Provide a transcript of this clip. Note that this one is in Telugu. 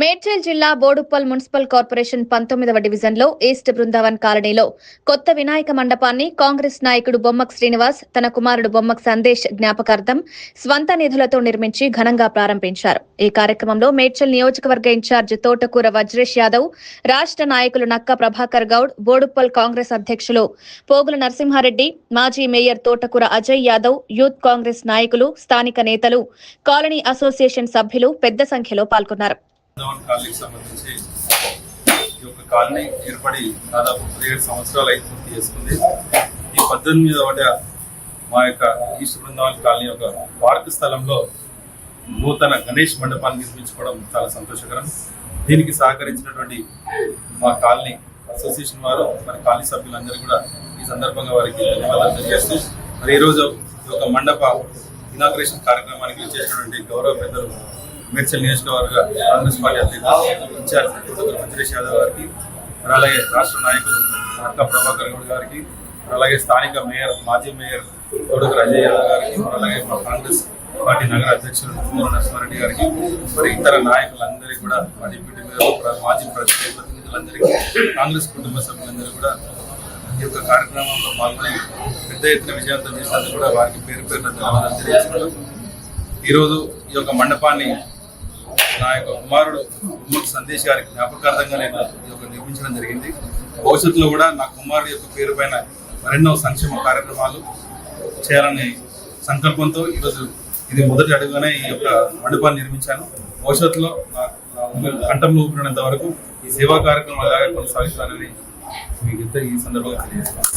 మేడ్చల్ జిల్లా బోడుప్పల్ మున్సిపల్ కార్పొరేషన్ 19వ డివిజన్లో ఈస్ట్ బృందావన్ కాలనీలో కొత్త వినాయక మండపాన్ని కాంగ్రెస్ నాయకుడు బొమ్మక్ శ్రీనివాస్ తన కుమారుడు బొమ్మక్ సందేశ్ జ్ఞాపకార్థం స్వంత నిధులతో నిర్మించి ఘనంగా ప్రారంభించారు. ఈ కార్యక్రమంలో మేడ్చల్ నియోజకవర్గ ఇన్ఛార్జ్ తోటకూర వజ్రేష్ యాదవ్, రాష్ట్ర నాయకులు నక్క ప్రభాకర్ గౌడ్, బోడుప్పల్ కాంగ్రెస్ అధ్యక్షులు పోగుల నరసింహారెడ్డి, మాజీ మేయర్ తోటకూర అజయ్ యాదవ్, యూత్ కాంగ్రెస్ నాయకులు, స్థానిక నేతలు, కాలనీ అసోసియేషన్ సభ్యులు పెద్ద సంఖ్యలో పాల్గొన్నారు. కాలనీకి సంబంధించి ఈ యొక్క కాలనీ ఏర్పడి దాదాపు 17 సంవత్సరాలు అయితే పూర్తి చేసుకుంది. ఈ 18వ మా యొక్క ఈస్ట్ బృందావన్ కాలనీ యొక్క పార్క్ స్థలంలో నూతన గణేష్ మండపాన్ని నిర్మించుకోవడం చాలా సంతోషకరం. దీనికి సహకరించినటువంటి మా కాలనీ అసోసియేషన్ వారు, మరి కాలనీ సభ్యులందరూ కూడా ఈ సందర్భంగా వారికి ధన్యవాదాలు తెలియజేస్తూ, మరి ఈరోజు ఈ యొక్క మండప ఇనాగ్రేషన్ కార్యక్రమానికి వచ్చేసినటువంటి గౌరవ పెద్దలు మేడ్చల్ నియోజకవర్గ కాంగ్రెస్ పార్టీ అధ్యక్షుడు ఇన్ఛార్జ్ తోటకూర వజ్రేష్ యాదవ్ గారికి, అలాగే రాష్ట్ర నాయకులు నక్క ప్రభాకర్ గౌడ్ గారికి, అలాగే స్థానిక మేయర్, మాజీ మేయర్ తోటకూర అజయ్ యాదవ్ గారికి, అలాగే మా కాంగ్రెస్ పార్టీ నగర అధ్యక్షుడు పోగుల నరసింహారెడ్డి గారికి, మరి ఇతర నాయకులందరికీ కూడా, మా డిప్యూటీ మేయర్, మాజీ ప్రతినిధులందరికీ, కాంగ్రెస్ కుటుంబ సభ్యులందరూ కూడా ఈ యొక్క కార్యక్రమంలో పాల్గొని పెద్ద ఎత్తున విజయవంతం చేసినందుకు కూడా వారికి పేరు పేరున ధన్యవాదాలు తెలియజేస్తున్నాం. ఈరోజు ఈ యొక్క మండపాన్ని నా యొక్క కుమారుడు బొమ్మక్ సందేశ్ గారి జ్ఞాపకార్థంగా నేను ఈ యొక్క నిర్మించడం జరిగింది. భవిష్యత్తులో కూడా నా కుమారుడు యొక్క పేరు పైన మరెన్నో సంక్షేమ కార్యక్రమాలు చేయాలనే సంకల్పంతో ఈరోజు ఇది మొదటి అడుగుగానే ఈ యొక్క మండపాన్ని నిర్మించాను. భవిష్యత్తులో నా కంఠంలో ఊపినంత వరకు ఈ సేవా కార్యక్రమాలు ఎలాగా కొనసాగిస్తానని మీకు ఈ సందర్భంగా తెలియజేస్తాను.